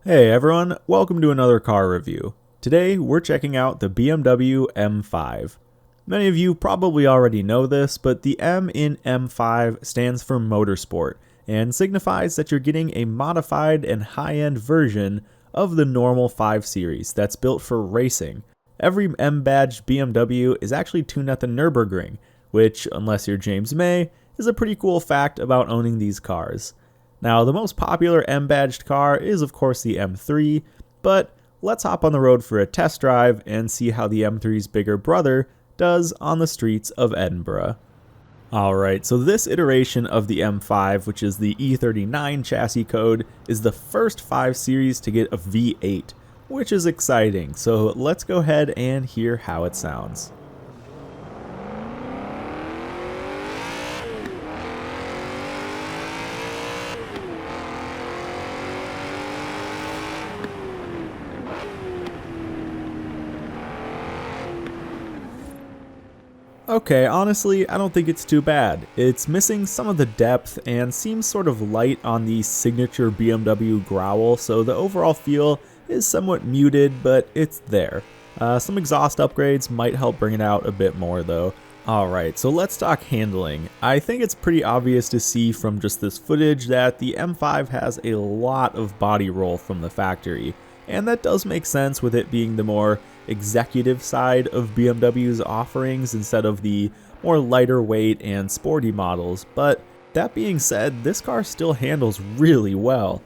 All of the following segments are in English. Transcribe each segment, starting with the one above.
Hey everyone, welcome to another car review. Today we're checking out the BMW M5. Many of you probably already know this, but the M in M5 stands for motorsport and signifies that you're getting a modified and high-end version of the normal 5 Series that's built for racing. Every M-badged BMW is actually tuned at the Nürburgring, which, unless you're James May, is a pretty cool fact about owning these cars. Now, the most popular M-badged car is of course the M3, but let's hop on the road for a test drive and see how the M3's bigger brother does on the streets of Edinburgh. Alright, so this iteration of the M5, which is the E39 chassis code, is the first 5 Series to get a V8, which is exciting, so let's go ahead and hear how it sounds. Okay, honestly, I don't think it's too bad. It's missing some of the depth and seems sort of light on the signature BMW growl, so the overall feel is somewhat muted, but it's there. Some exhaust upgrades might help bring it out a bit more though. Alright, so let's talk handling. I think it's pretty obvious to see from just this footage that the M5 has a lot of body roll from the factory, and that does make sense with it being the more executive side of BMW's offerings instead of the more lighter weight and sporty models. But that being said, this car still handles really well.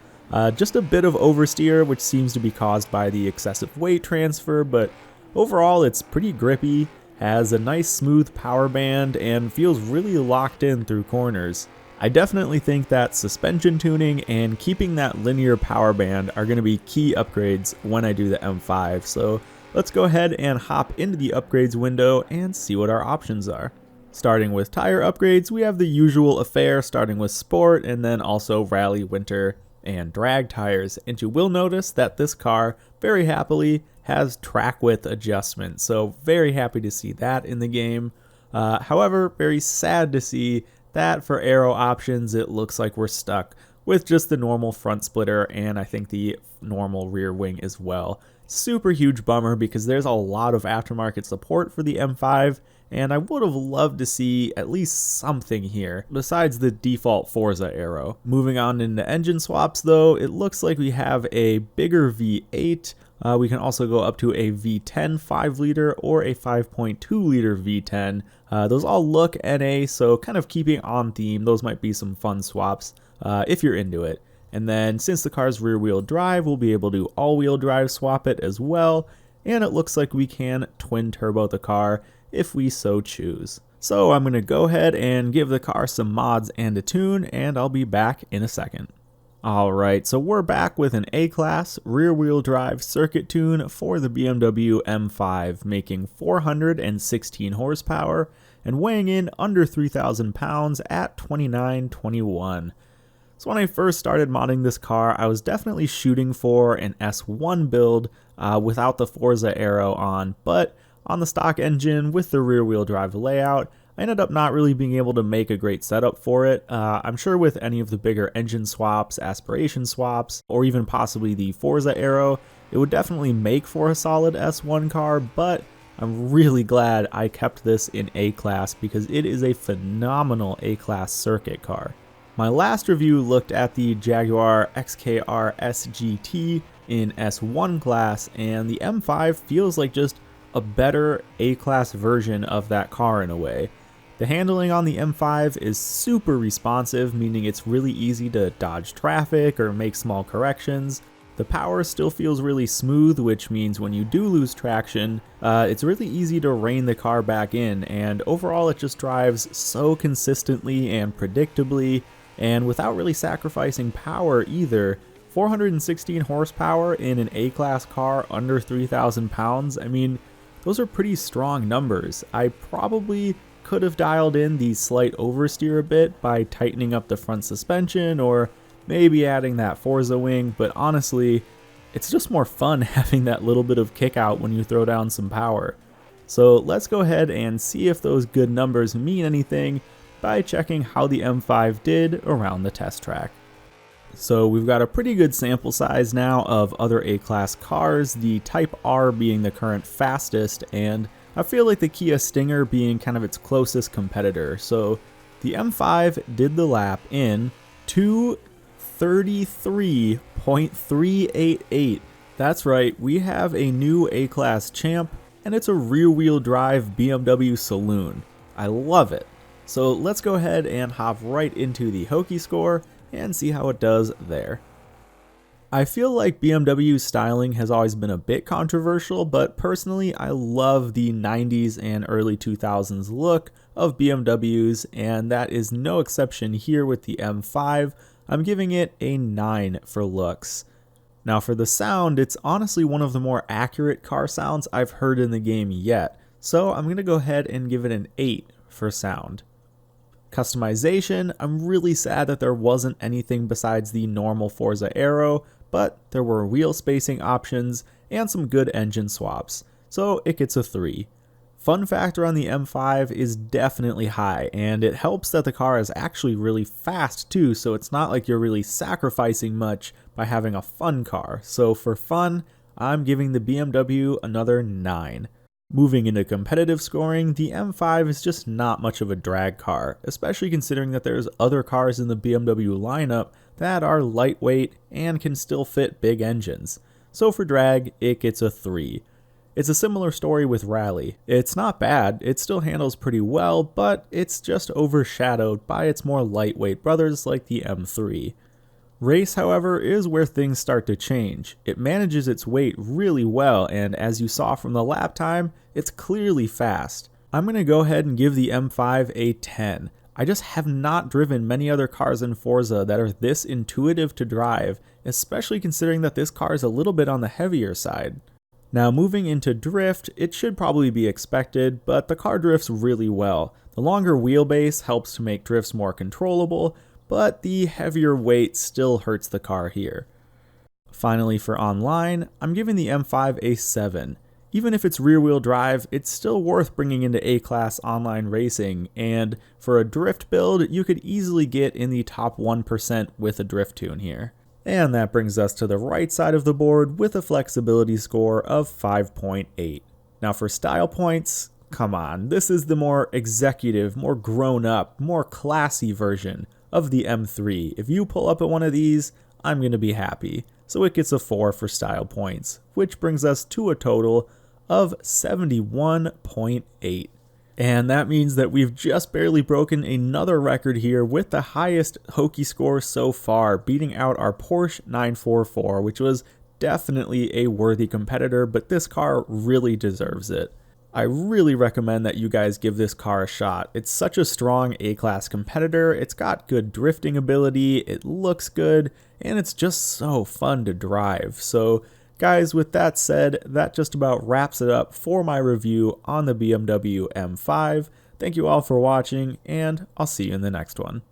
Just a bit of oversteer, which seems to be caused by the excessive weight transfer, but overall it's pretty grippy, has a nice smooth power band, and feels really locked in through corners. I definitely think that suspension tuning and keeping that linear power band are going to be key upgrades when I do the M5, so let's go ahead and hop into the upgrades window and see what our options are. Starting with tire upgrades, we have the usual affair starting with sport and then also rally, winter, and drag tires, and you will notice that this car very happily has track width adjustment, so very happy to see that in the game. However, very sad to see that for aero options it looks like we're stuck with just the normal front splitter and I think the normal rear wing as well. Super huge bummer because there's a lot of aftermarket support for the M5 and I would have loved to see at least something here besides the default Forza aero. Moving on into engine swaps though, it looks like we have a bigger V8. We can also go up to a V10 5 liter or a 5.2 liter V10. Those all look NA, so kind of keeping on theme, those might be some fun swaps if you're into it. And then since the car's rear wheel drive, we'll be able to all wheel drive swap it as well. And it looks like we can twin turbo the car if we so choose. So I'm going to go ahead and give the car some mods and a tune, and I'll be back in a second. Alright, so we're back with an A-Class rear-wheel drive circuit tune for the BMW M5, making 416 horsepower and weighing in under 3,000 pounds at 2921. So when I first started modding this car, I was definitely shooting for an S1 build without the Forza aero on, but on the stock engine with the rear-wheel drive layout, I ended up not really being able to make a great setup for it. I'm sure with any of the bigger engine swaps, aspiration swaps, or even possibly the Forza aero, it would definitely make for a solid S1 car, but I'm really glad I kept this in A-Class because it is a phenomenal A-Class circuit car. My last review looked at the Jaguar XKR SGT in S1 class, and the M5 feels like just a better A-Class version of that car in a way. The handling on the M5 is super responsive, meaning it's really easy to dodge traffic or make small corrections. The power still feels really smooth, which means when you do lose traction, it's really easy to rein the car back in, and overall it just drives so consistently and predictably, and without really sacrificing power either. 416 horsepower in an A-Class car under 3,000 pounds, I mean, those are pretty strong numbers. I probably could have dialed in the slight oversteer a bit by tightening up the front suspension or maybe adding that Forza wing, but honestly, it's just more fun having that little bit of kick out when you throw down some power. So let's go ahead and see if those good numbers mean anything by checking how the M5 did around the test track. So we've got a pretty good sample size now of other A-Class cars, the Type R being the current fastest, and I feel like the Kia Stinger being kind of its closest competitor. So the M5 did the lap in 2:33.388. That's right, we have a new A-Class champ, and it's a rear-wheel drive BMW Saloon. I love it. So let's go ahead and hop right into the Hoki score and see how it does there. I feel like BMW's styling has always been a bit controversial, but personally I love the 90s and early 2000s look of BMWs, and that is no exception here with the M5. I'm giving it a 9 for looks. Now for the sound, it's honestly one of the more accurate car sounds I've heard in the game yet, so I'm going to go ahead and give it an 8 for sound. Customization, I'm really sad that there wasn't anything besides the normal Forza Aero, but there were wheel spacing options and some good engine swaps, so it gets a 3. Fun factor on the M5 is definitely high, and it helps that the car is actually really fast too, so it's not like you're really sacrificing much by having a fun car. So for fun, I'm giving the BMW another 9. Moving into competitive scoring, the M5 is just not much of a drag car, especially considering that there's other cars in the BMW lineup that are lightweight and can still fit big engines. So for drag, it gets a 3. It's a similar story with Rally. It's not bad, it still handles pretty well, but it's just overshadowed by its more lightweight brothers like the M3. Race, however, is where things start to change. It manages its weight really well, and as you saw from the lap time, it's clearly fast. I'm going to go ahead and give the M5 a 10. I just have not driven many other cars in Forza that are this intuitive to drive, especially considering that this car is a little bit on the heavier side. Now moving into drift, it should probably be expected, but the car drifts really well. The longer wheelbase helps to make drifts more controllable, but the heavier weight still hurts the car here. Finally for online, I'm giving the M5 a 7. Even if it's rear-wheel drive, it's still worth bringing into A-Class online racing, and for a drift build, you could easily get in the top 1% with a drift tune here. And that brings us to the right side of the board with a flexibility score of 5.8. Now for style points, come on, this is the more executive, more grown-up, more classy version of the M3. If you pull up at one of these, I'm going to be happy. So it gets a 4 for style points, which brings us to a total of 71.8. And that means that we've just barely broken another record here with the highest Hoki score so far, beating out our Porsche 944, which was definitely a worthy competitor, but this car really deserves it. I really recommend that you guys give this car a shot. It's such a strong A-Class competitor, it's got good drifting ability, it looks good, and it's just so fun to drive. So guys, with that said, that just about wraps it up for my review on the BMW M5. Thank you all for watching, and I'll see you in the next one.